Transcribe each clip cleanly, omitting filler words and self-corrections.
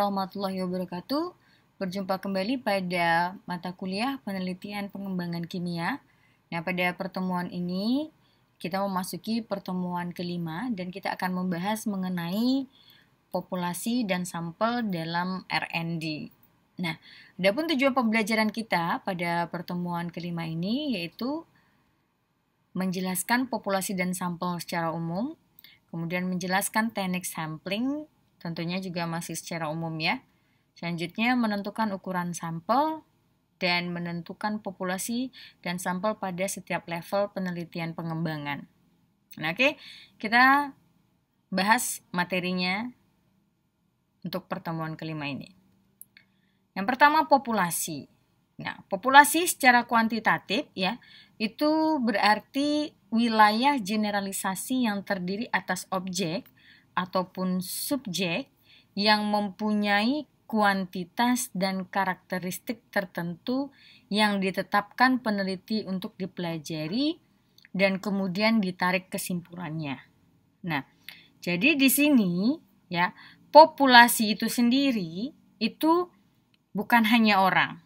warahmatullahi wabarakatuh. Berjumpa kembali pada mata kuliah penelitian pengembangan kimia. Nah, pada pertemuan ini kita memasuki pertemuan kelima dan kita akan membahas mengenai populasi dan sampel dalam R&D. Nah, adapun tujuan pembelajaran kita pada pertemuan kelima ini yaitu menjelaskan populasi dan sampel secara umum, kemudian menjelaskan teknik sampling, tentunya juga masih secara umum ya. Selanjutnya menentukan ukuran sampel dan menentukan populasi dan sampel pada setiap level penelitian pengembangan. Nah, oke, kita bahas materinya untuk pertemuan kelima ini. Yang pertama, populasi. Nah, populasi secara kuantitatif ya, itu berarti wilayah generalisasi yang terdiri atas objek ataupun subjek yang mempunyai kuantitas dan karakteristik tertentu yang ditetapkan peneliti untuk dipelajari dan kemudian ditarik kesimpulannya. Nah, jadi di sini ya, populasi itu sendiri itu bukan hanya orang,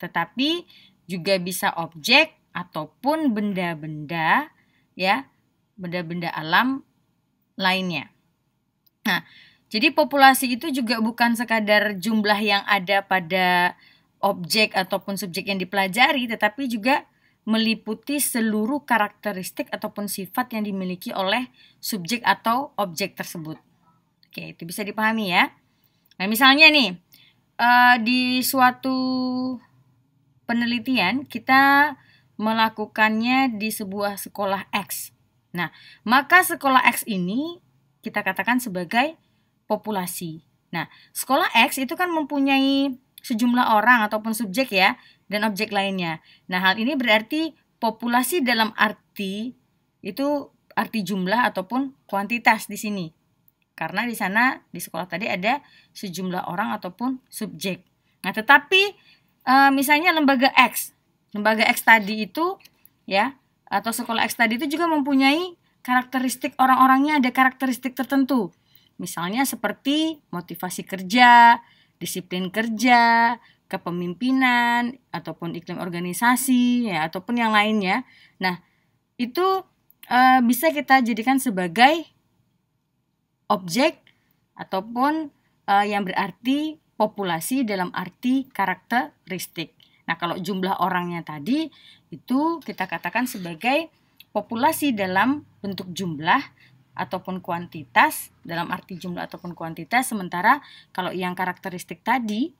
tetapi juga bisa objek ataupun benda-benda ya, benda-benda alam lainnya. Nah, jadi populasi itu juga bukan sekadar jumlah yang ada pada objek ataupun subjek yang dipelajari, tetapi juga meliputi seluruh karakteristik ataupun sifat yang dimiliki oleh subjek atau objek tersebut. Oke, itu bisa dipahami ya. Nah, misalnya nih, di suatu penelitian kita melakukannya di sebuah sekolah X. Nah, maka sekolah X ini kita katakan sebagai populasi. Nah, sekolah X itu kan mempunyai sejumlah orang ataupun subjek ya, dan objek lainnya. Nah, hal ini berarti populasi dalam arti itu arti jumlah ataupun kuantitas di sini. Karena di sana di sekolah tadi ada sejumlah orang ataupun subjek. Nah, tetapi misalnya lembaga X tadi itu ya, atau sekolah X tadi itu juga mempunyai karakteristik orang-orangnya, ada karakteristik tertentu. Misalnya seperti motivasi kerja, disiplin kerja, kepemimpinan, ataupun iklim organisasi, ya, ataupun yang lainnya. Nah, itu bisa kita jadikan sebagai objek ataupun yang berarti populasi dalam arti karakteristik. Nah, kalau jumlah orangnya tadi itu kita katakan sebagai populasi dalam bentuk jumlah ataupun kuantitas, dalam arti jumlah ataupun kuantitas, sementara kalau yang karakteristik tadi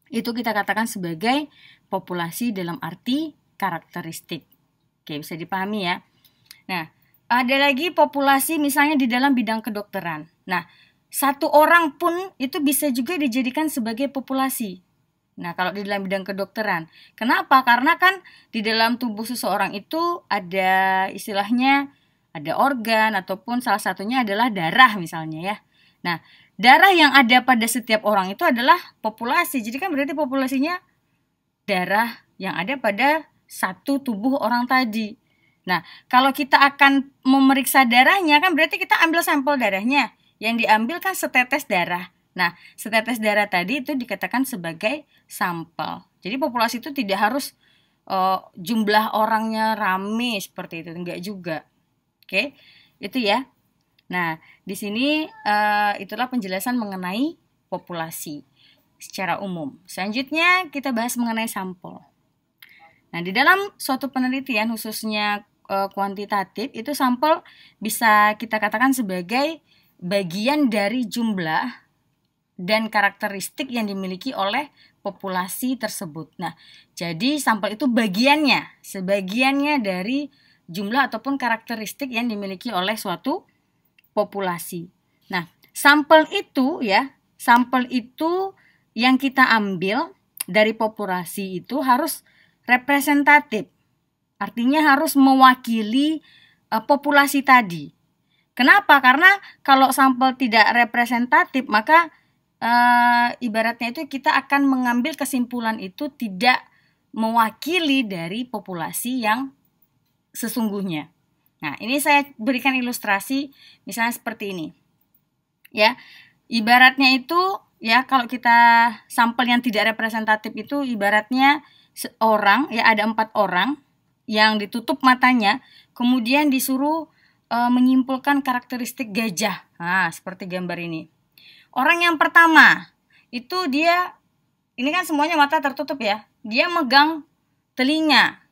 itu kita katakan sebagai populasi dalam arti karakteristik. Oke, bisa dipahami ya. Nah, ada lagi populasi misalnya di dalam bidang kedokteran. Nah, satu orang pun itu bisa juga dijadikan sebagai populasi. Nah, kalau di dalam bidang kedokteran. Kenapa? Karena kan di dalam tubuh seseorang itu ada istilahnya ada organ ataupun salah satunya adalah darah misalnya ya. Nah, darah yang ada pada setiap orang itu adalah populasi. Jadi kan berarti populasinya darah yang ada pada satu tubuh orang tadi. Nah, kalau kita akan memeriksa darahnya kan berarti kita ambil sampel darahnya. Yang diambil kan setetes darah. Nah, setetes darah tadi itu dikatakan sebagai sampel. Jadi populasi itu tidak harus jumlah orangnya rame seperti itu, enggak juga. Oke, itu ya. Nah, di sini itulah penjelasan mengenai populasi secara umum. Selanjutnya kita bahas mengenai sampel. Nah, di dalam suatu penelitian khususnya kuantitatif itu sampel bisa kita katakan sebagai bagian dari jumlah dan karakteristik yang dimiliki oleh populasi tersebut. Nah, jadi sampel itu sebagiannya dari jumlah ataupun karakteristik yang dimiliki oleh suatu populasi. Nah, sampel itu yang kita ambil dari populasi itu harus representatif. Artinya harus mewakili populasi tadi. Kenapa? Karena kalau sampel tidak representatif, maka ibaratnya itu kita akan mengambil kesimpulan itu tidak mewakili dari populasi yang sesungguhnya. Nah, ini saya berikan ilustrasi misalnya seperti ini. Ya. Ibaratnya itu ya kalau kita sampel yang tidak representatif itu ibaratnya orang ya, ada 4 orang yang ditutup matanya, kemudian disuruh menyimpulkan karakteristik gajah. Nah, seperti gambar ini. Orang yang pertama itu dia, ini kan semuanya mata tertutup ya, dia megang telinga.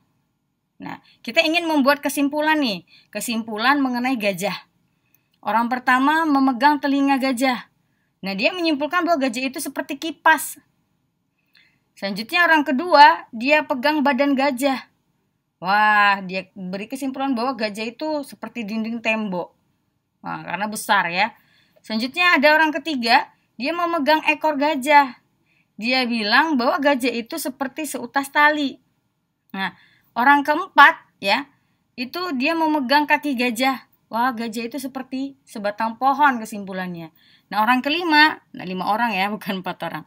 Nah, kita ingin membuat kesimpulan nih, kesimpulan mengenai gajah. Orang pertama memegang telinga gajah. Nah, dia menyimpulkan bahwa gajah itu seperti kipas. Selanjutnya orang kedua, dia pegang badan gajah. Wah, dia beri kesimpulan bahwa gajah itu seperti dinding tembok. Wah, karena besar ya. Selanjutnya ada orang ketiga, dia memegang ekor gajah. Dia bilang bahwa gajah itu seperti seutas tali. Nah, orang keempat ya, itu dia memegang kaki gajah. Wah, gajah itu seperti sebatang pohon kesimpulannya. Nah, orang kelima, 5 orang ya, bukan 4 orang.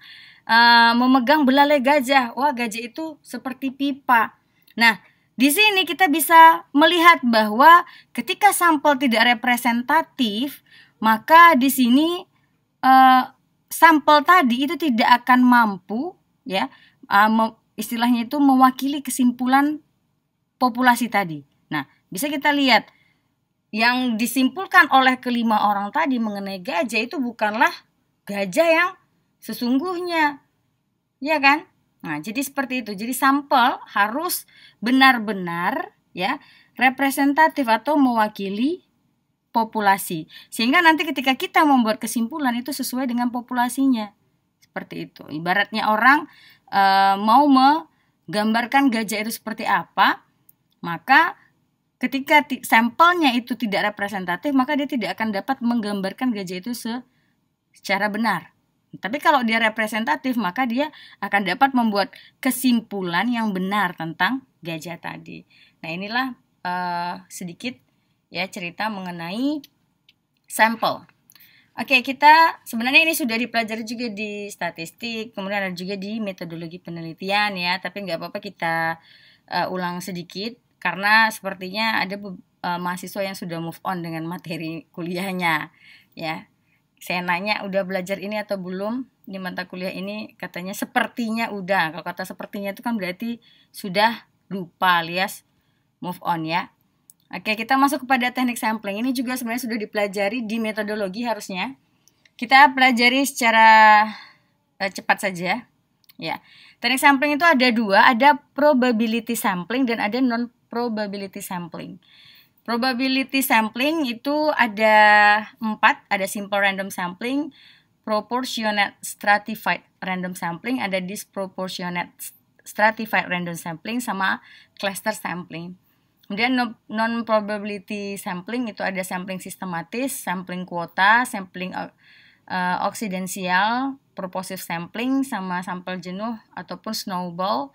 Memegang belalai gajah. Wah, gajah itu seperti pipa. Nah, di sini kita bisa melihat bahwa ketika sampel tidak representatif, maka di sini sampel tadi itu tidak akan mampu ya, istilahnya itu mewakili kesimpulan populasi tadi. Nah, bisa kita lihat yang disimpulkan oleh kelima orang tadi mengenai gajah itu bukanlah gajah yang sesungguhnya, ya kan? Nah, jadi seperti itu. Jadi sampel harus benar-benar ya representatif atau mewakili populasi. Sehingga nanti ketika kita membuat kesimpulan itu sesuai dengan populasinya. Seperti itu. Ibaratnya orang mau menggambarkan gajah itu seperti apa, maka ketika sampelnya itu tidak representatif, maka dia tidak akan dapat menggambarkan gajah itu secara benar. Tapi kalau dia representatif, maka dia akan dapat membuat kesimpulan yang benar tentang gajah tadi. Nah, inilah sedikit ya cerita mengenai sampel. Oke, kita sebenarnya ini sudah dipelajari juga di statistik, kemudian ada juga di metodologi penelitian ya. Tapi nggak apa-apa kita ulang sedikit karena sepertinya ada mahasiswa yang sudah move on dengan materi kuliahnya ya. Saya nanya udah belajar ini atau belum di mata kuliah ini, katanya sepertinya udah. Kalau kata sepertinya itu kan berarti sudah lupa alias move on ya. Oke, kita masuk kepada teknik sampling. Ini juga sebenarnya sudah dipelajari di metodologi harusnya. Kita pelajari secara cepat saja ya. Teknik sampling itu ada 2, ada probability sampling dan ada non probability sampling. Probability sampling itu ada 4, ada simple random sampling, proportionate stratified random sampling, ada disproportionate stratified random sampling, sama cluster sampling. Kemudian non probability sampling itu ada sampling sistematis, sampling kuota, sampling oksidensial, purposive sampling, sama sampel jenuh ataupun snowball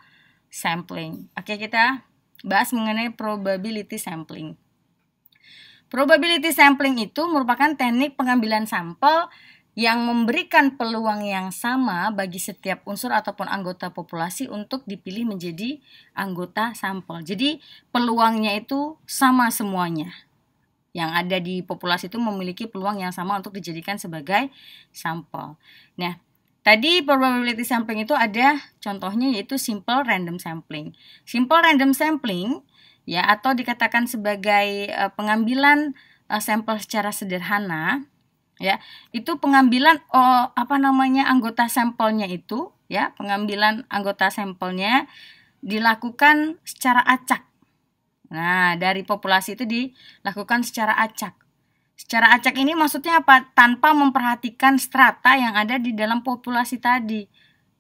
sampling. Oke, kita bahas mengenai probability sampling. Probability sampling itu merupakan teknik pengambilan sampel yang memberikan peluang yang sama bagi setiap unsur ataupun anggota populasi untuk dipilih menjadi anggota sampel. Jadi peluangnya itu sama semuanya. Yang ada di populasi itu memiliki peluang yang sama untuk dijadikan sebagai sampel. Nah, tadi probability sampling itu ada contohnya yaitu simple random sampling. Simple random sampling ya, atau dikatakan sebagai pengambilan sampel secara sederhana ya, itu pengambilan anggota sampelnya itu ya, pengambilan anggota sampelnya dilakukan secara acak. Nah, dari populasi itu dilakukan secara acak. Secara acak ini maksudnya apa? Tanpa memperhatikan strata yang ada di dalam populasi tadi.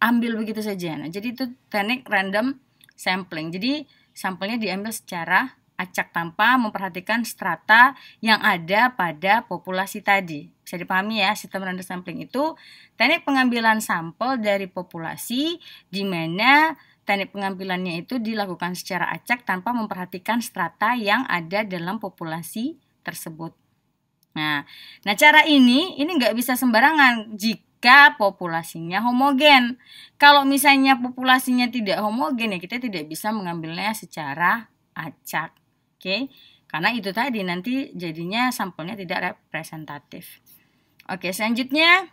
Ambil begitu saja. Nah, jadi itu teknik random sampling. Jadi sampelnya diambil secara acak tanpa memperhatikan strata yang ada pada populasi tadi. Bisa dipahami ya, sistem random sampling itu teknik pengambilan sampel dari populasi di mana teknik pengambilannya itu dilakukan secara acak tanpa memperhatikan strata yang ada dalam populasi tersebut. Nah cara ini nggak bisa sembarangan jika populasinya homogen. Kalau misalnya populasinya tidak homogen ya kita tidak bisa mengambilnya secara acak. Oke? Karena itu tadi nanti jadinya sampelnya tidak representatif. Oke, selanjutnya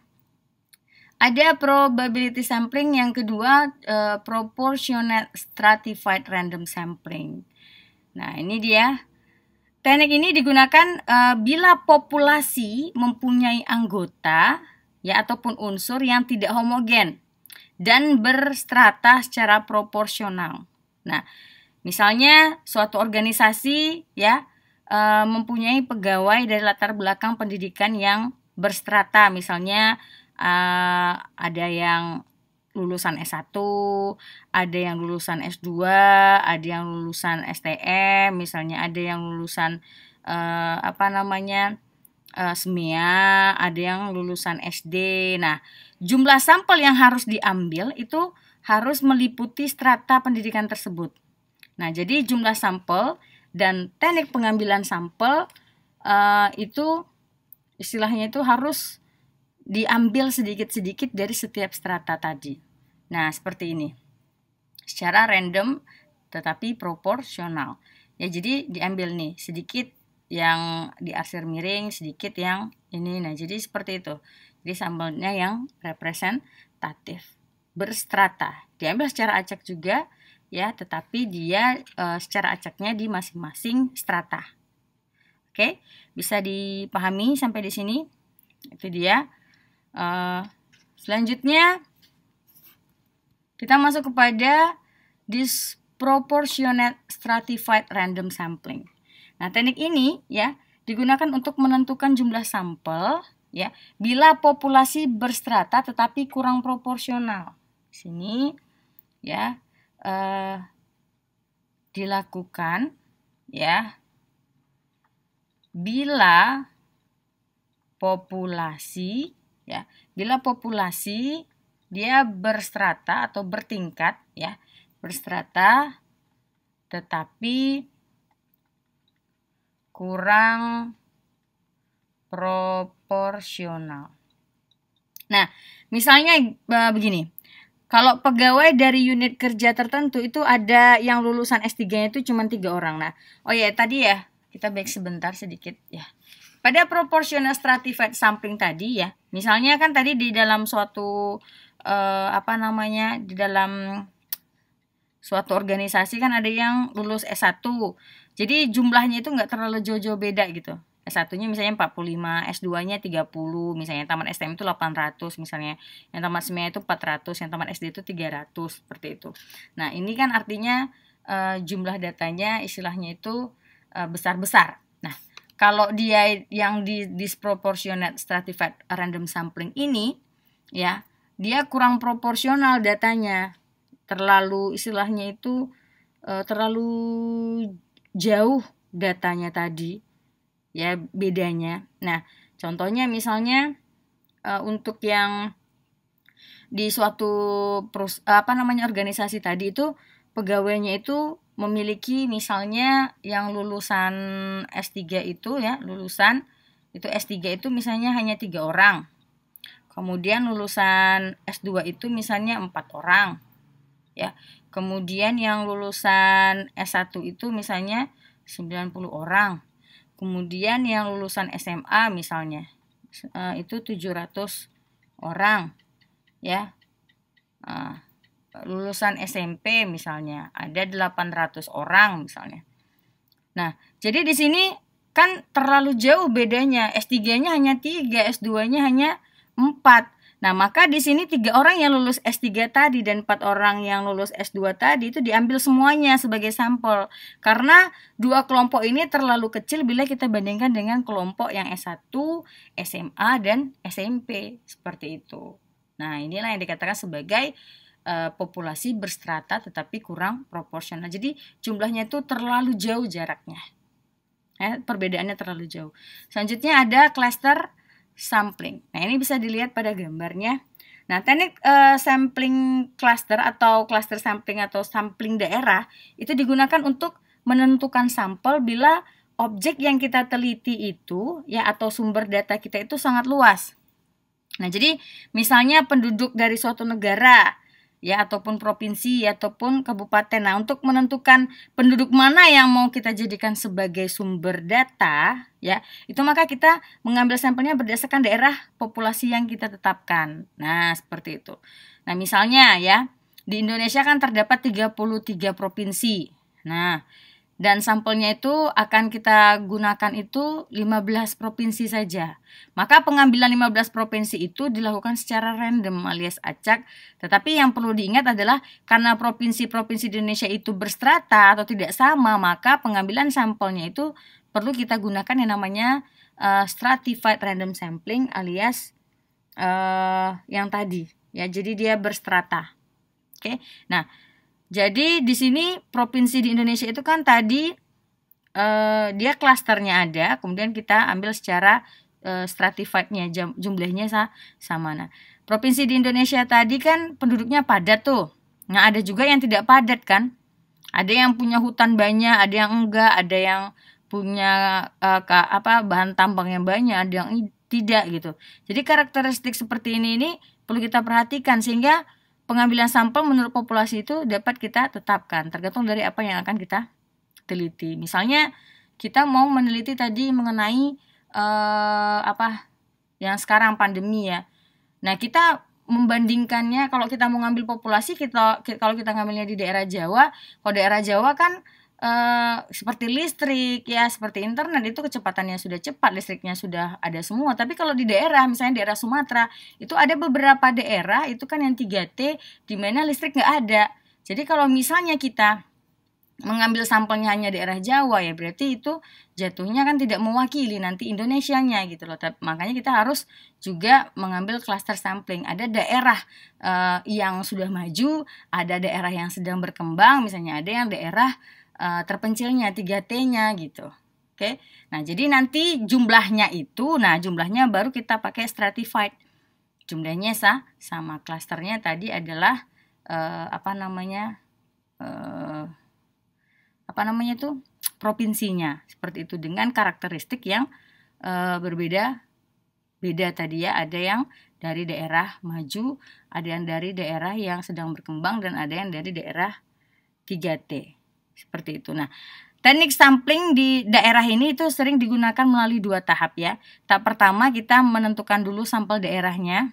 ada probability sampling, yang kedua proportionate stratified random sampling. Nah, ini dia. Teknik ini digunakan bila populasi mempunyai anggota ya ataupun unsur yang tidak homogen dan berstrata secara proporsional. Nah, misalnya suatu organisasi ya mempunyai pegawai dari latar belakang pendidikan yang berstrata, misalnya ada yang lulusan S1, ada yang lulusan S2, ada yang lulusan STM, misalnya ada yang lulusan SMEA, ada yang lulusan SD. Nah, jumlah sampel yang harus diambil itu harus meliputi strata pendidikan tersebut. Nah, jadi jumlah sampel dan teknik pengambilan sampel itu istilahnya itu harus diambil sedikit-sedikit dari setiap strata tadi. Nah, seperti ini. Secara random tetapi proporsional. Ya, jadi diambil nih sedikit yang diarsir miring, sedikit yang ini. Nah, jadi seperti itu. Jadi sampelnya yang representatif, berstrata. Diambil secara acak juga ya, tetapi dia secara acaknya di masing-masing strata. Oke, bisa dipahami sampai di sini? Itu dia. Selanjutnya kita masuk kepada disproportionate stratified random sampling. Nah, teknik ini ya digunakan untuk menentukan jumlah sampel ya bila populasi berstrata tetapi kurang proporsional. Sini ya dilakukan ya bila populasi dia berstrata atau bertingkat ya, berstrata tetapi kurang proporsional. Nah, misalnya begini. Kalau pegawai dari unit kerja tertentu itu ada yang lulusan S3-nya itu cuma 3 orang. Nah, oh ya tadi ya, kita back sebentar sedikit ya. Pada proportional stratified sampling tadi ya, misalnya kan tadi di dalam suatu di dalam suatu organisasi kan ada yang lulus S1. Jadi jumlahnya itu nggak terlalu jauh-jauh beda gitu. S1-nya misalnya 45, S2-nya 30, misalnya taman STM itu 800 misalnya. Yang taman SMEA itu 400, yang taman SD itu 300, seperti itu. Nah, ini kan artinya jumlah datanya istilahnya itu besar-besar. Nah, kalau dia yang di disproportionate stratified random sampling ini ya, dia kurang proporsional datanya. Terlalu istilahnya itu terlalu jauh datanya tadi. Ya, bedanya. Nah, contohnya misalnya untuk yang di suatu organisasi tadi itu pegawainya itu memiliki misalnya yang lulusan S3 itu ya, lulusan itu S3 itu misalnya hanya 3 orang. Kemudian lulusan S2 itu misalnya 4 orang. Ya. Kemudian yang lulusan S1 itu misalnya 90 orang. Kemudian yang lulusan SMA misalnya itu 700 orang. Ya. Lulusan SMP misalnya ada 800 orang misalnya. Nah, jadi di sini kan terlalu jauh bedanya. S3-nya hanya 3, S2-nya hanya 4. Nah, maka di sini 3 orang yang lulus S3 tadi dan 4 orang yang lulus S2 tadi itu diambil semuanya sebagai sampel. Karena dua kelompok ini terlalu kecil bila kita bandingkan dengan kelompok yang S1, SMA, dan SMP. Seperti itu. Nah, inilah yang dikatakan sebagai populasi berstrata tetapi kurang proporsional. Jadi jumlahnya itu terlalu jauh jaraknya. Perbedaannya terlalu jauh. Selanjutnya ada cluster sampling. Nah, ini bisa dilihat pada gambarnya. Nah, teknik sampling cluster atau cluster sampling atau sampling daerah itu digunakan untuk menentukan sampel bila objek yang kita teliti itu ya atau sumber data kita itu sangat luas. Nah, jadi misalnya penduduk dari suatu negara ya, ataupun provinsi ataupun kabupaten. Nah, untuk menentukan penduduk mana yang mau kita jadikan sebagai sumber data, ya, itu maka kita mengambil sampelnya berdasarkan daerah populasi yang kita tetapkan. Nah, seperti itu. Nah, misalnya ya, di Indonesia kan terdapat 33 provinsi. Nah, dan sampelnya itu akan kita gunakan itu 15 provinsi saja. Maka pengambilan 15 provinsi itu dilakukan secara random alias acak. Tetapi yang perlu diingat adalah karena provinsi-provinsi di Indonesia itu berstrata atau tidak sama, maka pengambilan sampelnya itu perlu kita gunakan yang namanya stratified random sampling alias yang tadi. Ya, jadi dia berstrata. Oke. Nah, jadi di sini provinsi di Indonesia itu kan tadi dia klasternya ada, kemudian kita ambil secara stratified-nya, jumlahnya sama. Nah, provinsi di Indonesia tadi kan penduduknya padat tuh. Nah, ada juga yang tidak padat kan. Ada yang punya hutan banyak, ada yang enggak, ada yang punya bahan tambang yang banyak, ada yang tidak gitu. Jadi karakteristik seperti ini perlu kita perhatikan sehingga pengambilan sampel menurut populasi itu dapat kita tetapkan tergantung dari apa yang akan kita teliti. Misalnya kita mau meneliti tadi mengenai yang sekarang pandemi ya. Nah, kita membandingkannya kalau kita mau ngambil populasi, kalau kita ngambilnya di daerah Jawa, kalau daerah Jawa kan seperti listrik ya, seperti internet itu kecepatannya sudah cepat, listriknya sudah ada semua. Tapi kalau di daerah, misalnya daerah Sumatera, itu ada beberapa daerah itu kan yang 3T di mana listrik nggak ada. Jadi kalau misalnya kita mengambil sampelnya hanya daerah Jawa ya, berarti itu jatuhnya kan tidak mewakili nanti Indonesianya gitu loh. Makanya kita harus juga mengambil cluster sampling. Ada daerah yang sudah maju, ada daerah yang sedang berkembang, misalnya ada yang daerah terpencilnya 3T-nya gitu. Oke. Nah, jadi nanti jumlahnya baru kita pakai stratified. Jumlahnya sama klasternya tadi adalah provinsinya. Seperti itu dengan karakteristik yang berbeda tadi ya. Ada yang dari daerah maju, ada yang dari daerah yang sedang berkembang, dan ada yang dari daerah 3T. Seperti itu. Nah, teknik sampling di daerah ini itu sering digunakan melalui 2 tahap ya. Tahap pertama kita menentukan dulu sampel daerahnya.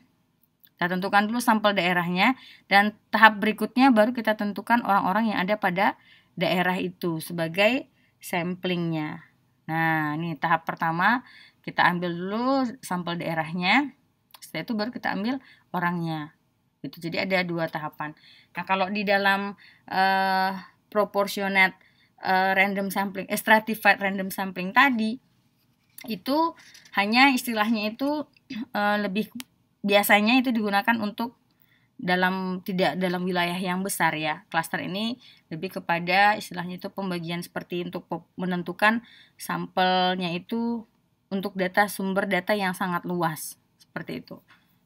Dan tahap berikutnya baru kita tentukan orang-orang yang ada pada daerah itu sebagai samplingnya. Nah, ini tahap pertama kita ambil dulu sampel daerahnya. Setelah itu baru kita ambil orangnya. Gitu. Jadi ada 2 tahapan. Nah, kalau di dalam proportionate random sampling, stratified random sampling tadi itu hanya istilahnya itu lebih biasanya itu digunakan untuk tidak dalam wilayah yang besar ya. Cluster ini lebih kepada istilahnya itu pembagian seperti untuk menentukan sampelnya itu untuk sumber data yang sangat luas seperti itu.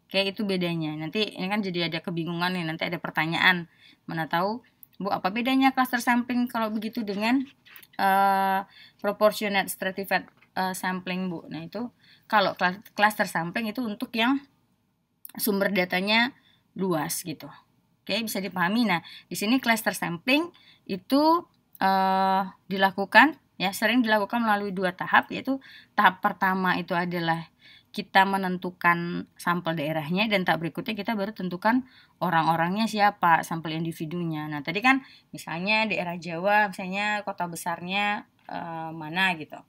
Oke, itu bedanya. Nanti ini kan jadi ada kebingungan nih, nanti ada pertanyaan. Mana tahu Bu, apa bedanya cluster sampling kalau begitu dengan proportionate stratified sampling, Bu? Nah, itu kalau cluster sampling itu untuk yang sumber datanya luas gitu. Oke, bisa dipahami. Nah, di sini cluster sampling itu sering dilakukan melalui 2 tahap, yaitu tahap pertama itu adalah kita menentukan sampel daerahnya, dan tahap berikutnya kita baru tentukan orang-orangnya siapa, sampel individunya. Nah, tadi kan misalnya daerah Jawa, misalnya kota besarnya mana gitu.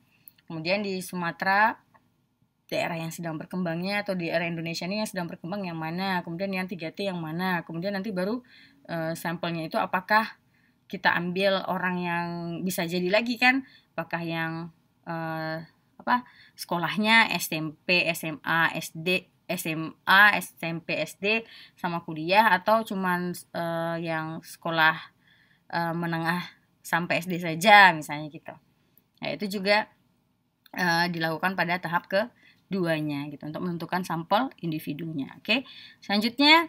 Kemudian di Sumatera daerah yang sedang berkembangnya, atau di daerah Indonesia ini yang sedang berkembang yang mana, kemudian yang 3T yang mana, kemudian nanti baru sampelnya itu apakah kita ambil orang yang bisa jadi lagi kan, apakah yang sekolahnya SMP, SMA, SD, SMP, SD sama kuliah, atau cuman yang sekolah menengah sampai SD saja misalnya gitu. Nah, itu juga dilakukan pada tahap keduanya gitu untuk menentukan sampel individunya. Oke. Selanjutnya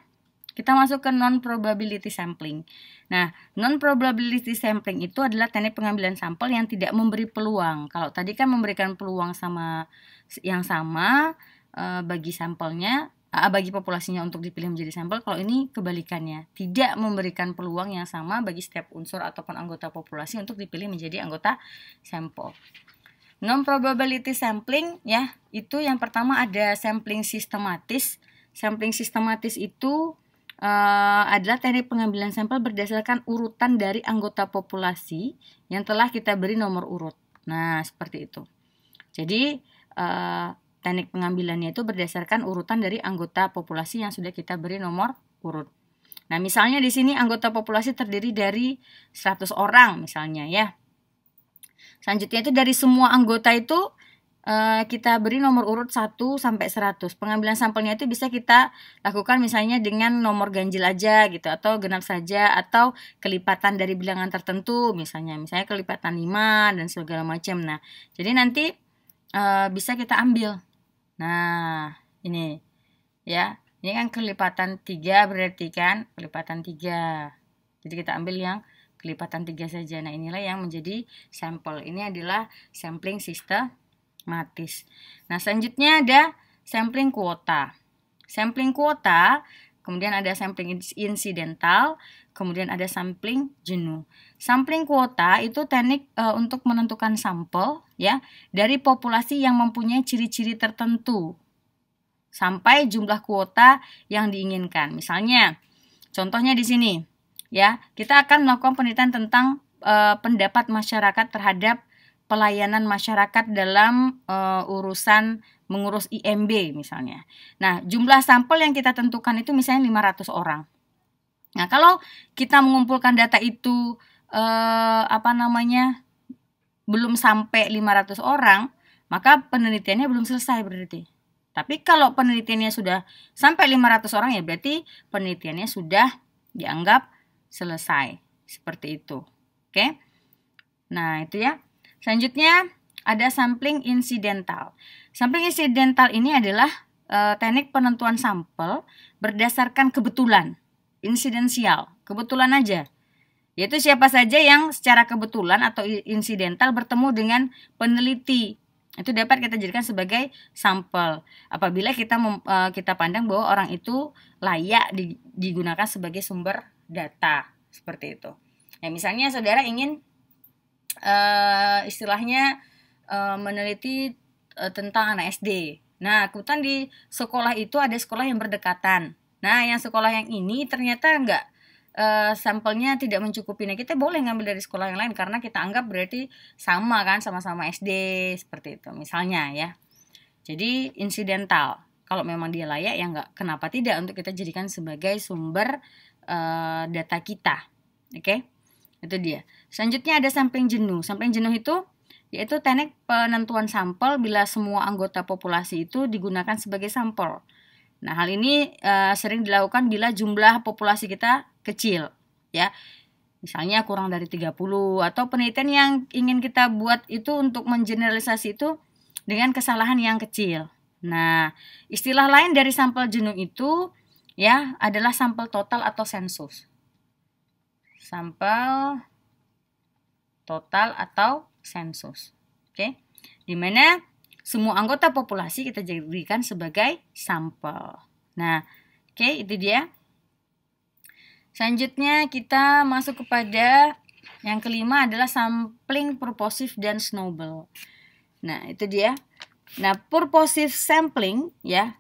kita masuk ke non-probability sampling. Nah, non-probability sampling itu adalah teknik pengambilan sampel yang tidak memberi peluang. Kalau tadi kan memberikan peluang yang sama bagi sampelnya, bagi populasinya untuk dipilih menjadi sampel. Kalau ini kebalikannya, tidak memberikan peluang yang sama bagi setiap unsur ataupun anggota populasi untuk dipilih menjadi anggota sampel. Non-probability sampling ya, itu yang pertama ada sampling sistematis. Sampling sistematis itu adalah teknik pengambilan sampel berdasarkan urutan dari anggota populasi yang telah kita beri nomor urut. Nah, seperti itu. Jadi teknik pengambilannya itu berdasarkan urutan dari anggota populasi yang sudah kita beri nomor urut. Nah, misalnya di sini anggota populasi terdiri dari 100 orang misalnya ya. Selanjutnya itu dari semua anggota itu kita beri nomor urut 1 sampai 100. Pengambilan sampelnya itu bisa kita lakukan misalnya dengan nomor ganjil aja gitu, atau genap saja, atau kelipatan dari bilangan tertentu misalnya kelipatan 5 dan segala macam. Nah, jadi nanti bisa kita ambil. Nah, ini ya, ini kan kelipatan 3 berarti kan kelipatan 3. Jadi kita ambil yang kelipatan 3 saja. Nah, inilah yang menjadi sampel. Ini adalah sampling sistematis. Nah, selanjutnya ada sampling kuota. Sampling kuota, kemudian ada sampling insidental, kemudian ada sampling jenuh. Sampling kuota itu teknik untuk menentukan sampel ya dari populasi yang mempunyai ciri-ciri tertentu sampai jumlah kuota yang diinginkan. Misalnya, contohnya di sini ya, kita akan melakukan penelitian tentang pendapat masyarakat terhadap pelayanan masyarakat dalam urusan mengurus IMB misalnya. Nah, jumlah sampel yang kita tentukan itu misalnya 500 orang. Nah, kalau kita mengumpulkan data itu belum sampai 500 orang, maka penelitiannya belum selesai berarti. Tapi kalau penelitiannya sudah sampai 500 orang ya berarti penelitiannya sudah dianggap selesai. Seperti itu. Oke. Nah, itu ya. Selanjutnya ada sampling insidental. Sampling insidental ini adalah teknik penentuan sampel berdasarkan kebetulan. Insidensial, kebetulan aja. Yaitu siapa saja yang secara kebetulan atau insidental bertemu dengan peneliti. Itu dapat kita jadikan sebagai sampel. Apabila kita pandang bahwa orang itu layak digunakan sebagai sumber data. Seperti itu. Ya, misalnya saudara ingin istilahnya meneliti tentang anak SD. Nah, kebetulan di sekolah itu ada sekolah yang berdekatan. Nah, yang sekolah yang ini ternyata enggak sampelnya tidak mencukupi. Nah, kita boleh ngambil dari sekolah yang lain karena kita anggap berarti sama kan, sama-sama SD seperti itu misalnya ya. Jadi insidental. Kalau memang dia layak ya enggak, kenapa tidak untuk kita jadikan sebagai sumber data kita. Oke? Itu dia. Selanjutnya ada sampling jenuh. Sampling jenuh itu yaitu teknik penentuan sampel bila semua anggota populasi itu digunakan sebagai sampel. Nah, hal ini sering dilakukan bila jumlah populasi kita kecil, ya. Misalnya kurang dari 30 atau penelitian yang ingin kita buat itu untuk mengeneralisasi itu dengan kesalahan yang kecil. Nah, istilah lain dari sampel jenuh itu ya adalah sampel total atau sensus. Sampel total atau sensus. Oke. Di mana semua anggota populasi kita jadikan sebagai sampel. Nah, oke, itu dia. Selanjutnya kita masuk kepada yang kelima adalah sampling purposive dan snowball. Nah, itu dia. Nah, purposive sampling ya,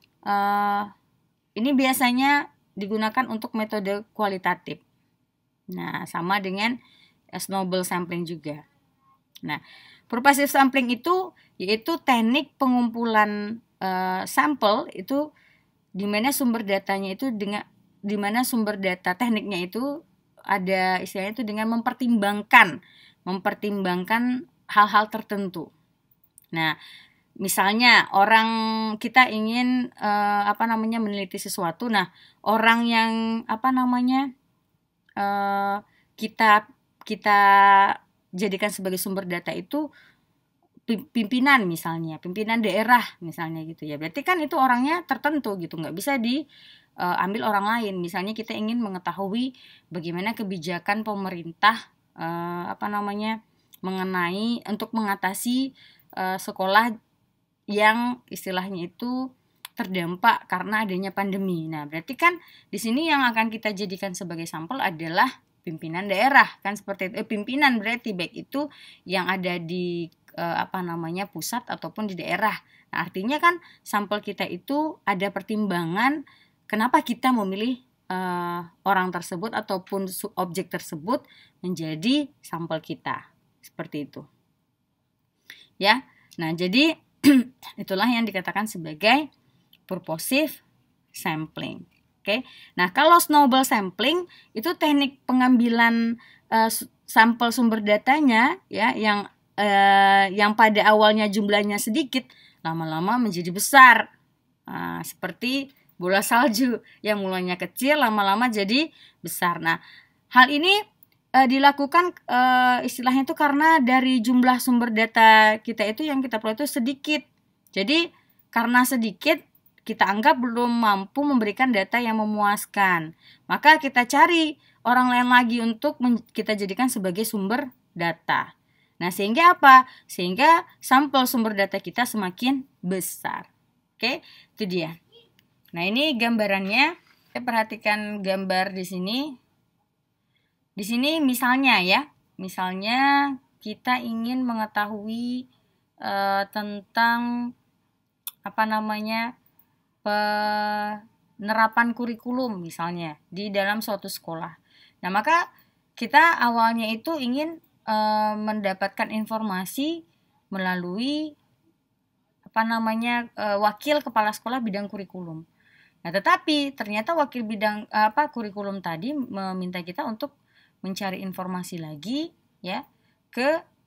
ini biasanya digunakan untuk metode kualitatif. Nah, sama dengan snowball sampling juga. Nah, purposive sampling itu yaitu teknik pengumpulan sampel itu di mana sumber datanya itu di mana sumber data tekniknya itu ada istilahnya itu dengan mempertimbangkan hal-hal tertentu. Nah, misalnya orang kita ingin meneliti sesuatu. Nah, orang yang kita jadikan sebagai sumber data itu pimpinan misalnya, pimpinan daerah misalnya gitu ya. Berarti kan itu orangnya tertentu gitu, nggak bisa diambil orang lain. Misalnya kita ingin mengetahui bagaimana kebijakan pemerintah mengenai untuk mengatasi sekolah yang istilahnya itu terdampak karena adanya pandemi. Nah, berarti kan di sini yang akan kita jadikan sebagai sampel adalah pimpinan daerah, kan seperti itu. Pimpinan berarti baik itu yang ada di pusat ataupun di daerah. Nah, artinya kan sampel kita itu ada pertimbangan kenapa kita memilih orang tersebut ataupun objek tersebut menjadi sampel kita. Seperti itu. Ya. Nah, jadi itulah yang dikatakan sebagai purposive sampling. Oke. Nah, kalau snowball sampling itu teknik pengambilan sampel sumber datanya ya yang pada awalnya jumlahnya sedikit lama-lama menjadi besar. Nah, seperti bola salju yang mulanya kecil lama-lama jadi besar. Nah, hal ini dilakukan istilahnya itu karena dari jumlah sumber data kita itu yang kita perlu itu sedikit. Jadi karena sedikit kita anggap belum mampu memberikan data yang memuaskan. Maka kita cari orang lain lagi untuk kita jadikan sebagai sumber data. Nah, sehingga apa? Sehingga sampel sumber data kita semakin besar. Oke, itu dia. Nah, ini gambarannya. Kita perhatikan gambar di sini. Di sini misalnya ya, misalnya kita ingin mengetahui tentang penerapan kurikulum misalnya di dalam suatu sekolah. Nah, maka kita awalnya itu ingin mendapatkan informasi melalui wakil kepala sekolah bidang kurikulum. Nah, tetapi ternyata wakil bidang kurikulum tadi meminta kita untuk mencari informasi lagi ya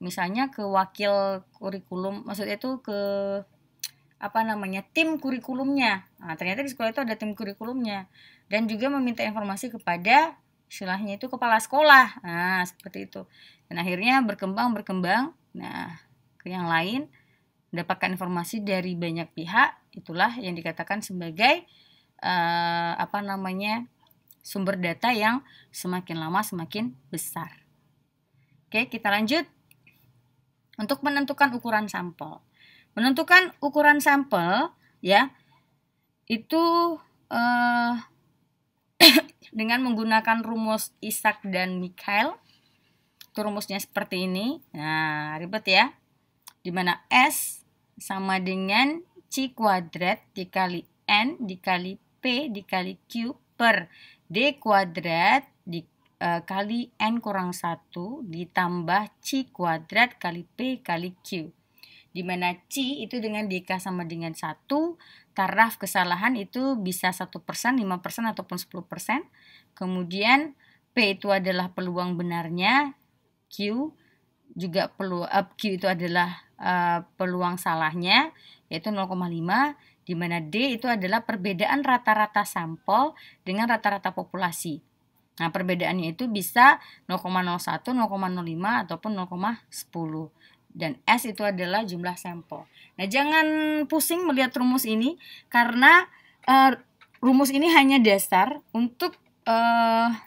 misalnya ke wakil kurikulum, maksudnya itu ke tim kurikulumnya. Nah, ternyata di sekolah itu ada tim kurikulumnya dan juga meminta informasi kepada istilahnya itu kepala sekolah. Nah, seperti itu. Dan akhirnya berkembang. Nah, ke yang lain mendapatkan informasi dari banyak pihak, itulah yang dikatakan sebagai sumber data yang semakin lama semakin besar. Oke, kita lanjut. Untuk menentukan ukuran sampel. Menentukan ukuran sampel ya itu dengan menggunakan rumus Isaac dan Mikhail. Itu rumusnya seperti ini. Nah, ribet ya. Di mana S sama dengan C kuadrat dikali N dikali P dikali Q per D kuadrat kali N kurang 1 ditambah C kuadrat kali P kali Q. Di mana C itu dengan DK sama dengan 1, taraf kesalahan itu bisa 1%, 5% ataupun 10%. Kemudian P itu adalah peluang benarnya, Q itu adalah peluang salahnya yaitu 0,5, di mana D itu adalah perbedaan rata-rata sampel dengan rata-rata populasi. Nah, perbedaannya itu bisa 0,01, 0,05 ataupun 0,10. Dan S itu adalah jumlah sampel. Nah, jangan pusing melihat rumus ini karena rumus ini hanya dasar untuk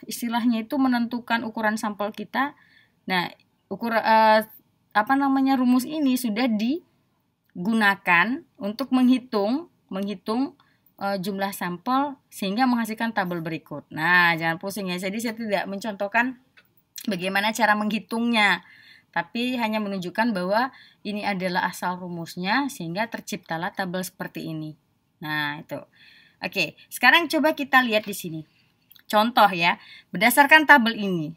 istilahnya itu menentukan ukuran sampel kita. Nah, rumus ini sudah digunakan untuk menghitung jumlah sampel sehingga menghasilkan tabel berikut. Nah, jangan pusing ya. Jadi saya tidak mencontohkan bagaimana cara menghitungnya, tapi hanya menunjukkan bahwa ini adalah asal rumusnya sehingga terciptalah tabel seperti ini. Nah, itu. Oke, sekarang coba kita lihat di sini. Contoh ya, berdasarkan tabel ini.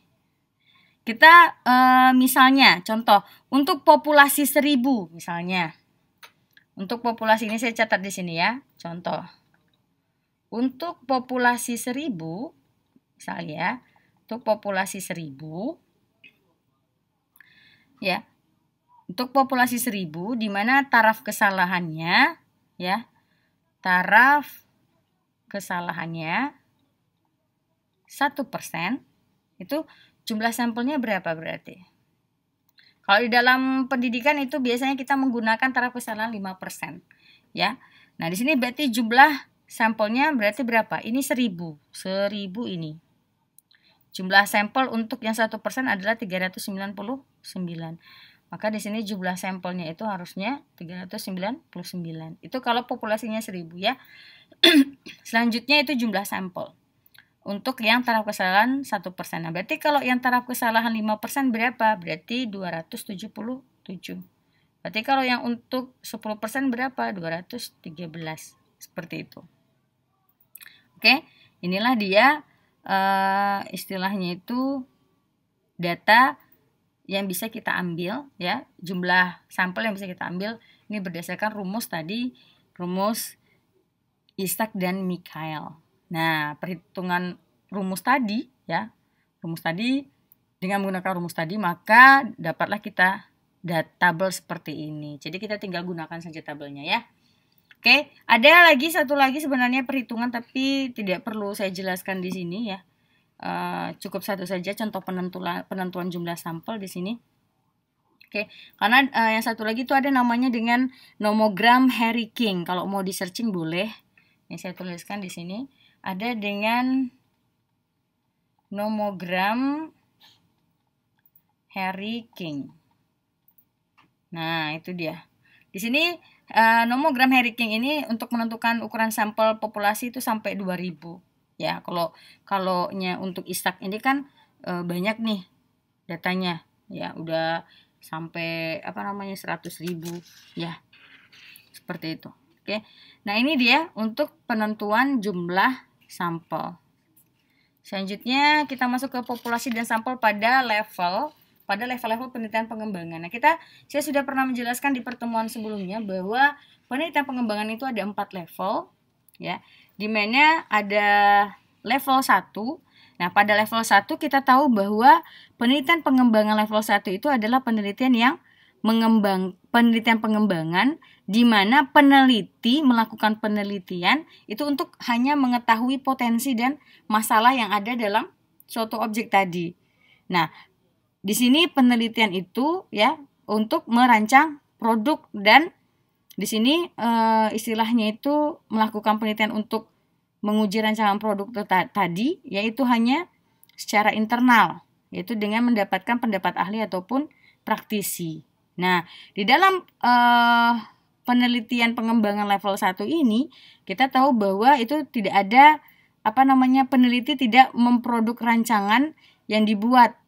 Kita misalnya contoh untuk populasi 1000 misalnya. Untuk populasi ini saya catat di sini ya. Contoh. Untuk populasi 1000 misalnya, untuk populasi 1000 ya. Untuk populasi 1000 di mana taraf kesalahannya ya. Taraf kesalahannya 1%, itu jumlah sampelnya berapa berarti? Kalau di dalam pendidikan itu biasanya kita menggunakan taraf kesalahan 5%, ya. Nah, di sini berarti jumlah sampelnya berarti berapa? Ini 1000 ini. Jumlah sampel untuk yang 1% adalah 399. Maka di sini jumlah sampelnya itu harusnya 399. Itu kalau populasinya 1000 ya. Selanjutnya itu jumlah sampel. Untuk yang taraf kesalahan 1%. Nah, berarti kalau yang taraf kesalahan 5% berapa? Berarti 277. Berarti kalau yang untuk 10% berapa? 213. Seperti itu. Oke, inilah dia istilahnya itu data yang bisa kita ambil ya, jumlah sampel yang bisa kita ambil ini berdasarkan rumus tadi, rumus Isaac dan Mikhail. Nah, perhitungan rumus tadi ya, dengan menggunakan rumus tadi maka dapatlah kita tabel seperti ini. Jadi kita tinggal gunakan saja tabelnya ya. Oke, ada satu lagi sebenarnya perhitungan tapi tidak perlu saya jelaskan di sini ya. Cukup satu saja contoh penentuan jumlah sampel di sini. Oke, karena yang satu lagi itu ada namanya dengan nomogram Harry King. Kalau mau di searching boleh. Yang saya tuliskan di sini ada dengan nomogram Harry King. Nah, itu dia. Di sini nomogram Harry King ini untuk menentukan ukuran sampel populasi itu sampai 2000. Ya, kalau untuk Isaac ini kan banyak nih datanya. Ya, udah sampai 100.000 ya. Seperti itu. Oke. Nah, ini dia untuk penentuan jumlah sampel. Selanjutnya kita masuk ke populasi dan sampel pada level-level penelitian pengembangan. Nah, saya sudah pernah menjelaskan di pertemuan sebelumnya bahwa penelitian pengembangan itu ada 4 level ya. Di mana ada level 1. Nah, pada level 1 kita tahu bahwa penelitian pengembangan level 1 itu adalah penelitian yang penelitian pengembangan di mana peneliti melakukan penelitian itu untuk hanya mengetahui potensi dan masalah yang ada dalam suatu objek tadi. Nah, di sini penelitian itu ya untuk merancang produk dan di sini istilahnya itu melakukan penelitian untuk menguji rancangan produk tadi yaitu hanya secara internal, yaitu dengan mendapatkan pendapat ahli ataupun praktisi. Nah, di dalam penelitian pengembangan level 1 ini kita tahu bahwa itu tidak ada peneliti tidak memproduk rancangan yang dibuat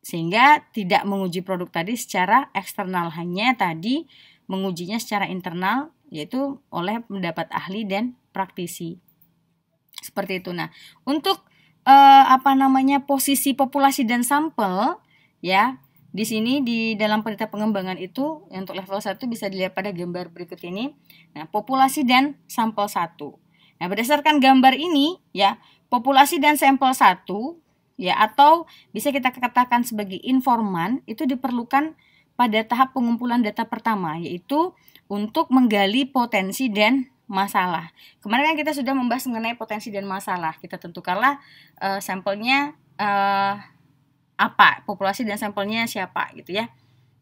sehingga tidak menguji produk tadi secara eksternal, hanya tadi mengujinya secara internal yaitu oleh pendapat ahli dan praktisi. Seperti itu. Nah, untuk posisi populasi dan sampel ya, di sini di dalam penelitian pengembangan itu untuk level 1 bisa dilihat pada gambar berikut ini. Nah, populasi dan sampel 1. Nah, berdasarkan gambar ini ya, populasi dan sampel 1 ya atau bisa kita katakan sebagai informan itu diperlukan pada tahap pengumpulan data pertama, yaitu untuk menggali potensi dan masalah. Kemarin kan kita sudah membahas mengenai potensi dan masalah. Kita tentukanlah sampelnya apa, populasi dan sampelnya siapa gitu ya.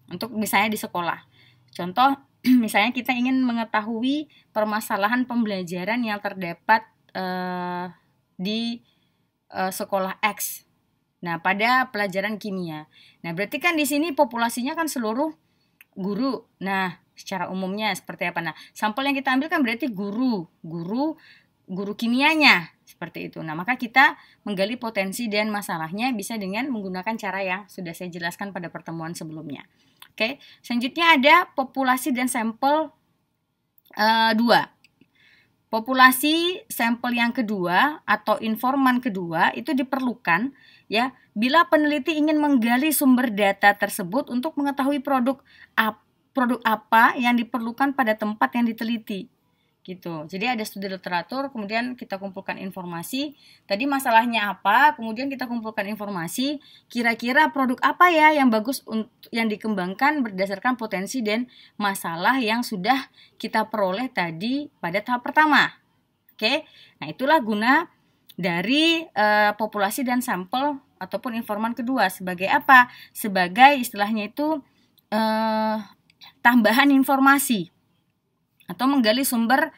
Untuk misalnya di sekolah. Contoh misalnya kita ingin mengetahui permasalahan pembelajaran yang terdapat di sekolah X. Nah, pada pelajaran kimia. Nah, berarti kan di sini populasinya kan seluruh guru. Nah, secara umumnya seperti apa? Nah, sampel yang kita ambil kan berarti guru kimianya seperti itu. Nah, maka kita menggali potensi dan masalahnya bisa dengan menggunakan cara yang sudah saya jelaskan pada pertemuan sebelumnya. Oke, selanjutnya ada populasi dan sampel 2. Populasi sampel yang kedua atau informan kedua itu diperlukan ya bila peneliti ingin menggali sumber data tersebut untuk mengetahui produk apa yang diperlukan pada tempat yang diteliti gitu. Jadi ada studi literatur, kemudian kita kumpulkan informasi, tadi masalahnya apa, kemudian kita kumpulkan informasi, kira-kira produk apa ya yang bagus yang dikembangkan berdasarkan potensi dan masalah yang sudah kita peroleh tadi pada tahap pertama. Oke. Nah, itulah guna dari populasi dan sampel ataupun informan kedua sebagai apa? Sebagai istilahnya itu tambahan informasi atau menggali sumber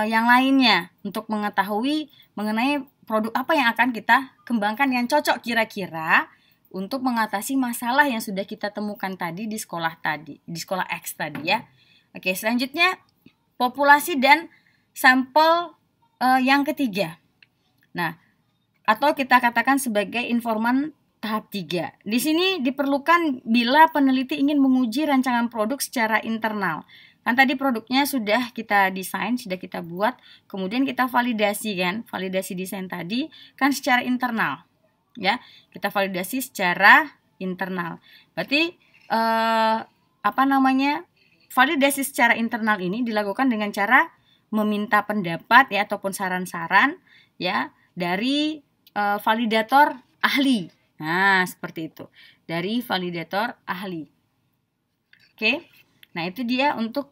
yang lainnya untuk mengetahui mengenai produk apa yang akan kita kembangkan yang cocok kira-kira untuk mengatasi masalah yang sudah kita temukan tadi di sekolah X tadi ya. Oke, selanjutnya populasi dan sampel yang ketiga. Nah, atau kita katakan sebagai informan tahap 3. Di sini diperlukan bila peneliti ingin menguji rancangan produk secara internal. Kan tadi produknya sudah kita desain, sudah kita buat, kemudian kita validasi kan. Validasi desain tadi kan secara internal. Ya, kita validasi secara internal. Berarti validasi secara internal ini dilakukan dengan cara meminta pendapat ya ataupun saran-saran ya dari validator ahli. Nah, seperti itu. Dari validator ahli. Oke. Nah, itu dia untuk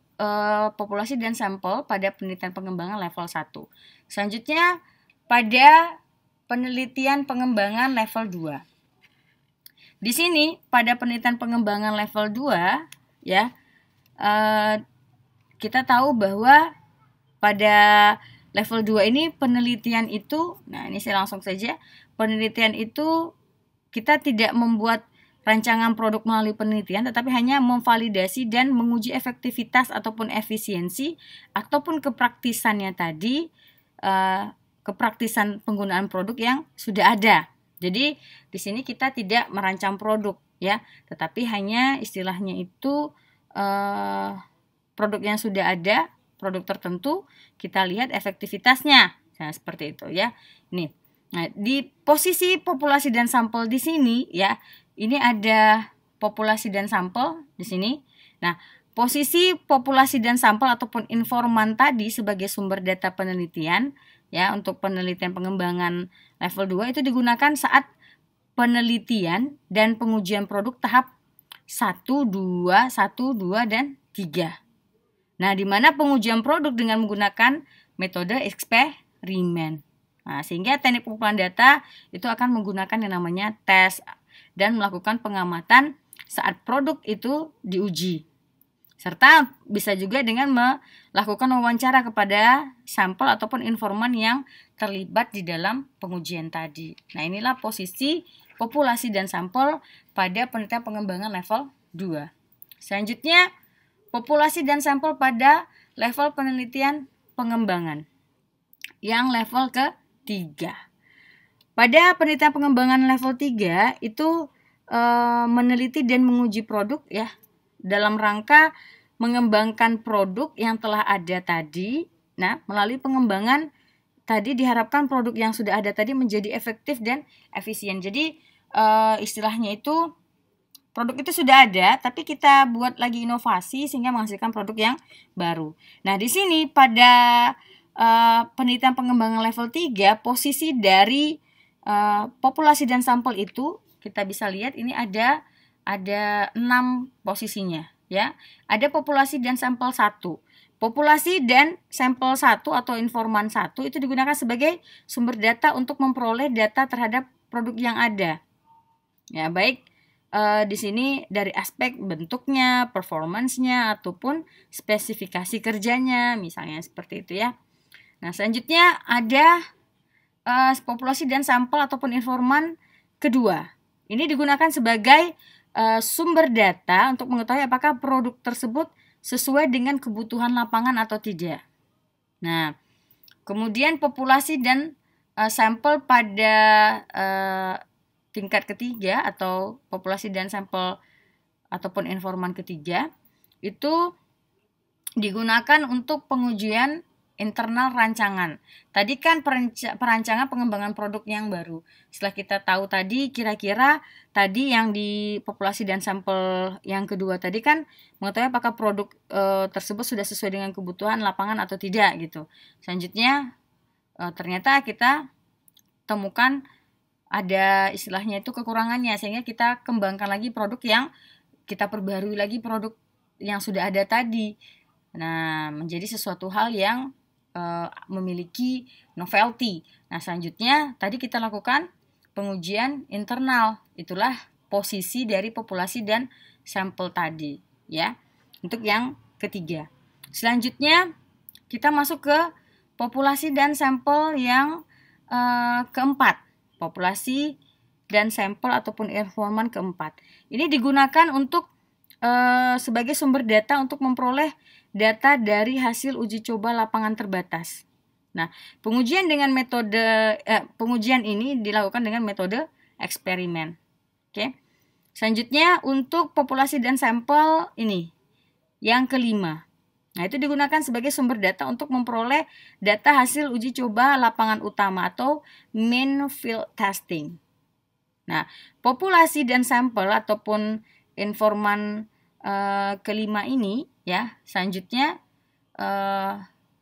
populasi dan sampel pada penelitian pengembangan level 1. Selanjutnya pada penelitian pengembangan level 2. Di sini pada penelitian pengembangan level 2 ya, kita tahu bahwa pada level 2 ini penelitian itu, nah ini saya langsung saja, penelitian itu kita tidak membuat rancangan produk melalui penelitian, tetapi hanya memvalidasi dan menguji efektivitas ataupun efisiensi ataupun kepraktisannya tadi, kepraktisan penggunaan produk yang sudah ada. Jadi di sini kita tidak merancang produk ya, tetapi hanya istilahnya itu produk yang sudah ada, produk tertentu, kita lihat efektivitasnya. Nah, seperti itu ya. Ini. Nah, di posisi populasi dan sampel di sini ya, ini ada populasi dan sampel di sini. Nah, posisi populasi dan sampel ataupun informan tadi sebagai sumber data penelitian ya untuk penelitian pengembangan level 2 itu digunakan saat penelitian dan pengujian produk tahap 1, 2, dan 3. Nah, di mana pengujian produk dengan menggunakan metode eksperimen. Nah, sehingga teknik pengumpulan data itu akan menggunakan yang namanya tes dan melakukan pengamatan saat produk itu diuji. Serta bisa juga dengan melakukan wawancara kepada sampel ataupun informan yang terlibat di dalam pengujian tadi. Nah, inilah posisi populasi dan sampel pada penelitian pengembangan level 2. Selanjutnya, populasi dan sampel pada level penelitian pengembangan yang level ke-3. Pada penelitian pengembangan level 3 itu meneliti dan menguji produk ya dalam rangka mengembangkan produk yang telah ada tadi. Nah, melalui pengembangan tadi diharapkan produk yang sudah ada tadi menjadi efektif dan efisien. Jadi istilahnya itu produk itu sudah ada, tapi kita buat lagi inovasi sehingga menghasilkan produk yang baru. Nah, di sini pada penelitian pengembangan level 3, posisi dari populasi dan sampel itu kita bisa lihat ini ada 6 posisinya ya. Ada populasi dan sampel 1. Populasi dan sampel 1 atau informan 1 itu digunakan sebagai sumber data untuk memperoleh data terhadap produk yang ada. Ya, baik di sini dari aspek bentuknya, performance-nya ataupun spesifikasi kerjanya, misalnya seperti itu ya. Nah, selanjutnya ada populasi dan sampel ataupun informan kedua. Ini digunakan sebagai sumber data untuk mengetahui apakah produk tersebut sesuai dengan kebutuhan lapangan atau tidak. Nah, kemudian populasi dan sampel pada tingkat ketiga atau populasi dan sampel ataupun informan ketiga itu digunakan untuk pengujian internal rancangan. Tadi kan perancangan pengembangan produk yang baru. Setelah kita tahu tadi kira-kira tadi yang di populasi dan sampel yang kedua tadi kan mengetahui apakah produk tersebut sudah sesuai dengan kebutuhan lapangan atau tidak gitu. Selanjutnya ternyata kita temukan ada istilahnya itu kekurangannya sehingga kita kembangkan lagi produk yang kita perbarui lagi produk yang sudah ada tadi. Nah, menjadi sesuatu hal yang memiliki novelty. Nah, selanjutnya tadi kita lakukan pengujian internal. Itulah posisi dari populasi dan sampel tadi, ya. Untuk yang ketiga. Selanjutnya kita masuk ke populasi dan sampel yang keempat. Populasi dan sampel ataupun informan keempat. Ini digunakan untuk sebagai sumber data untuk memperoleh data dari hasil uji coba lapangan terbatas. Nah, pengujian ini dilakukan dengan metode eksperimen. Oke. Selanjutnya untuk populasi dan sampel ini yang kelima. Nah, itu digunakan sebagai sumber data untuk memperoleh data hasil uji coba lapangan utama atau main field testing. Nah, populasi dan sampel ataupun informan kelima ini ya, selanjutnya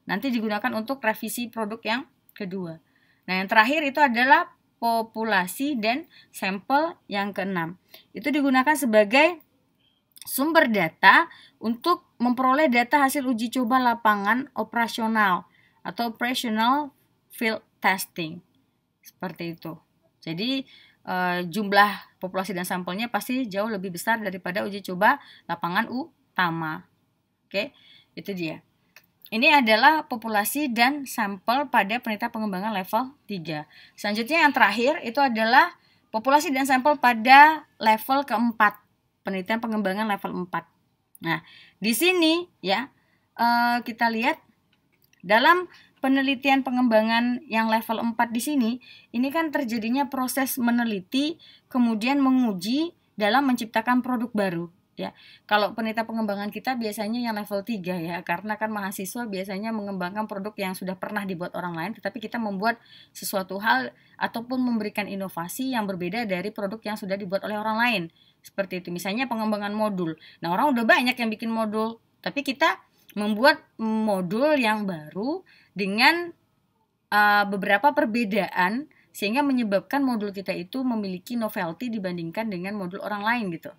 nanti digunakan untuk revisi produk yang kedua. Nah, yang terakhir itu adalah populasi dan sampel yang keenam. Itu digunakan sebagai sumber data untuk memperoleh data hasil uji coba lapangan operasional atau operational field testing. Seperti itu. Jadi jumlah populasi dan sampelnya pasti jauh lebih besar daripada uji coba lapangan utama. Oke, itu dia. Ini adalah populasi dan sampel pada penelitian pengembangan level 3. Selanjutnya yang terakhir itu adalah populasi dan sampel pada level keempat, penelitian pengembangan level 4. Nah, di sini ya kita lihat dalam penelitian pengembangan yang level 4 di sini, ini kan terjadinya proses meneliti, kemudian menguji dalam menciptakan produk baru. Ya, kalau penelitian pengembangan kita biasanya yang level 3 ya, karena kan mahasiswa biasanya mengembangkan produk yang sudah pernah dibuat orang lain, tetapi kita membuat sesuatu hal ataupun memberikan inovasi yang berbeda dari produk yang sudah dibuat oleh orang lain. Seperti itu, misalnya pengembangan modul. Nah, orang udah banyak yang bikin modul, tapi kita membuat modul yang baru dengan beberapa perbedaan sehingga menyebabkan modul kita itu memiliki novelty dibandingkan dengan modul orang lain gitu.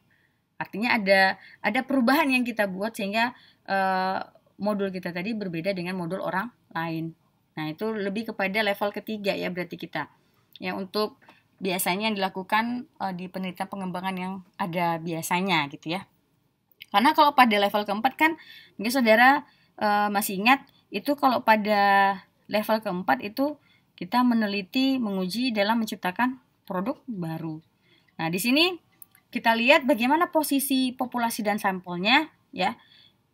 Artinya ada perubahan yang kita buat sehingga modul kita tadi berbeda dengan modul orang lain. Nah, itu lebih kepada level ketiga ya berarti kita. Ya, untuk biasanya yang dilakukan di penelitian pengembangan yang ada biasanya gitu ya. Karena kalau pada level keempat kan mungkin saudara masih ingat itu kalau pada level keempat itu kita meneliti, menguji dalam menciptakan produk baru. Nah, di sini kita lihat bagaimana posisi populasi dan sampelnya ya.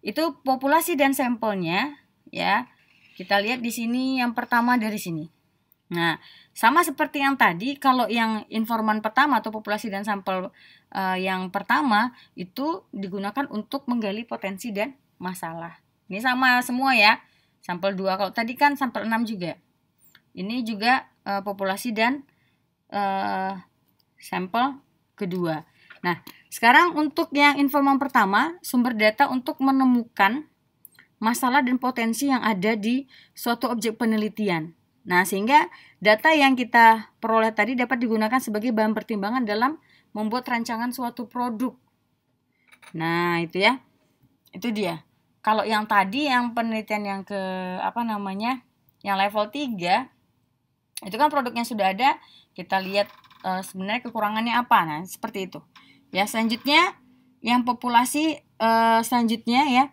Itu populasi dan sampelnya ya. Kita lihat di sini yang pertama dari sini. Nah, sama seperti yang tadi, kalau yang informan pertama atau populasi dan sampel yang pertama itu digunakan untuk menggali potensi dan masalah. Ini sama semua ya, sampel 2. Kalau tadi kan sampel 6 juga. Ini juga populasi dan sampel kedua. Nah, sekarang untuk yang informan pertama, sumber data untuk menemukan masalah dan potensi yang ada di suatu objek penelitian. Nah, sehingga data yang kita peroleh tadi dapat digunakan sebagai bahan pertimbangan dalam membuat rancangan suatu produk. Nah, itu ya. Itu dia. Kalau yang tadi yang penelitian yang yang level 3 itu kan produknya sudah ada, kita lihat sebenarnya kekurangannya apa. Nah, seperti itu. Ya, selanjutnya yang populasi selanjutnya ya,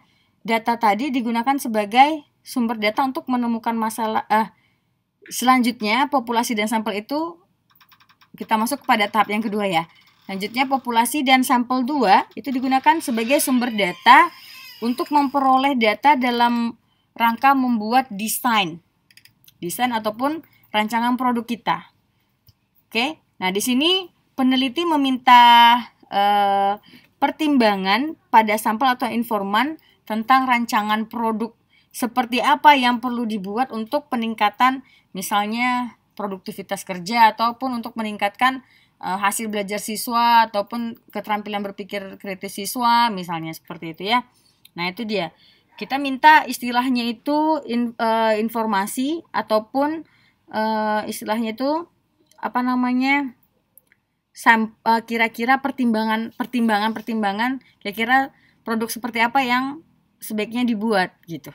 data tadi digunakan sebagai sumber data untuk menemukan masalah. Selanjutnya populasi dan sampel itu kita masuk kepada tahap yang kedua ya. Selanjutnya populasi dan sampel 2 itu digunakan sebagai sumber data untuk memperoleh data dalam rangka membuat desain ataupun rancangan produk kita. Oke, nah di sini peneliti meminta pertimbangan pada sampel atau informan tentang rancangan produk seperti apa yang perlu dibuat untuk peningkatan misalnya produktivitas kerja ataupun untuk meningkatkan hasil belajar siswa ataupun keterampilan berpikir kritis siswa misalnya seperti itu ya. Nah, itu dia. Kita minta istilahnya itu informasi ataupun istilahnya itu kira-kira pertimbangan kira-kira produk seperti apa yang sebaiknya dibuat gitu.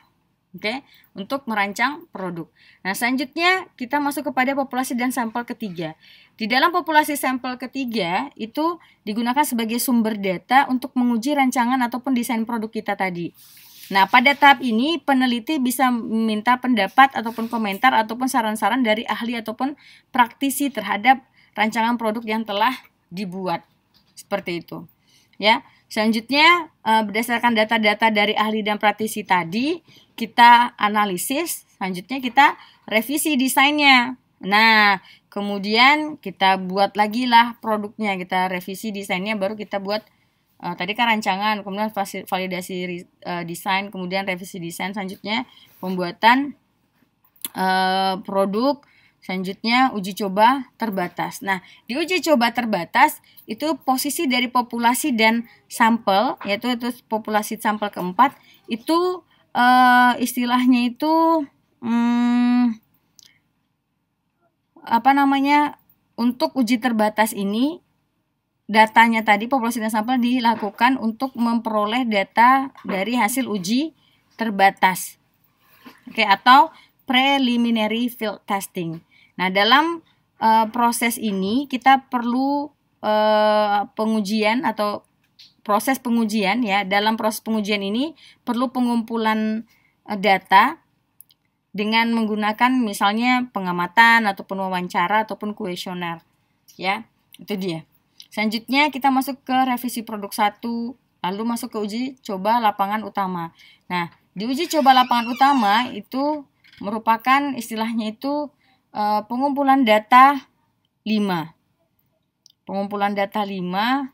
Oke, untuk merancang produk. Nah, selanjutnya kita masuk kepada populasi dan sampel ketiga. Di dalam populasi sampel ketiga itu digunakan sebagai sumber data untuk menguji rancangan ataupun desain produk kita tadi. Nah, pada tahap ini peneliti bisa meminta pendapat ataupun komentar ataupun saran-saran dari ahli ataupun praktisi terhadap rancangan produk yang telah dibuat. Seperti itu. Ya. Selanjutnya berdasarkan data-data dari ahli dan praktisi tadi, kita analisis, selanjutnya kita revisi desainnya. Nah, kemudian kita buat lagi lah produknya, kita revisi desainnya, baru kita buat tadi kan rancangan, kemudian validasi desain, kemudian revisi desain, selanjutnya pembuatan produk, selanjutnya uji coba terbatas. Nah, di uji coba terbatas itu posisi dari populasi dan sampel, yaitu populasi sampel keempat, itu istilahnya itu untuk uji terbatas ini datanya tadi populasi dan sampel dilakukan untuk memperoleh data dari hasil uji terbatas. Oke, atau preliminary field testing. Nah, dalam proses ini kita perlu pengujian atau proses pengujian ya. Dalam proses pengujian ini perlu pengumpulan data dengan menggunakan misalnya pengamatan ataupun wawancara ataupun kuesioner. Ya, itu dia. Selanjutnya kita masuk ke revisi produk 1, lalu masuk ke uji coba lapangan utama. Nah, di uji coba lapangan utama itu merupakan istilahnya itu pengumpulan data 5. Pengumpulan data 5.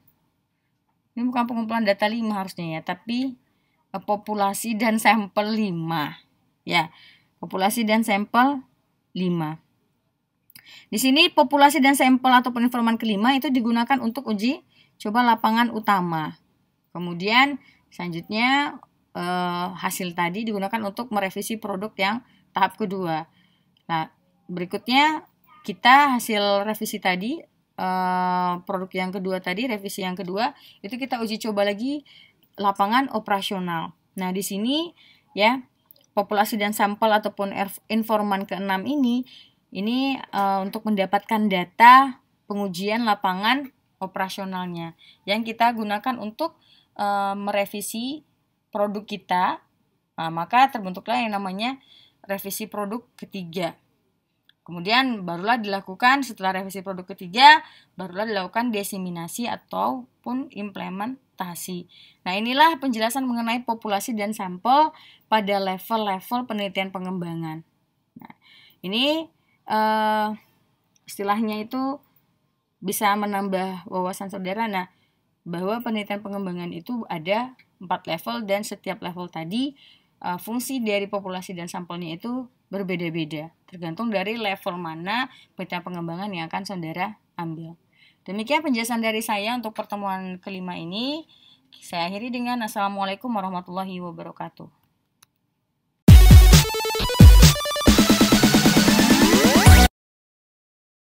Ini bukan pengumpulan data 5 harusnya ya, tapi populasi dan sampel 5. Ya, populasi dan sampel 5. Di sini populasi dan sampel ataupun informan kelima itu digunakan untuk uji coba lapangan utama. Kemudian selanjutnya hasil tadi digunakan untuk merevisi produk yang tahap kedua. Nah, berikutnya kita hasil revisi tadi, produk yang kedua tadi, revisi yang kedua, itu kita uji coba lagi lapangan operasional. Nah, di sini ya, populasi dan sampel ataupun informan ke-6 ini untuk mendapatkan data pengujian lapangan operasionalnya yang kita gunakan untuk merevisi produk kita. Nah, maka terbentuklah yang namanya revisi produk ketiga. Kemudian barulah dilakukan setelah revisi produk ketiga, barulah dilakukan diseminasi ataupun implementasi. Nah, inilah penjelasan mengenai populasi dan sampel pada level-level penelitian pengembangan. Nah, ini istilahnya itu bisa menambah wawasan saudara. Nah, bahwa penelitian pengembangan itu ada 4 level dan setiap level tadi fungsi dari populasi dan sampelnya itu berbeda-beda, tergantung dari level mana penelitian pengembangan yang akan saudara ambil. Demikian penjelasan dari saya untuk pertemuan kelima ini. Saya akhiri dengan Assalamualaikum warahmatullahi wabarakatuh.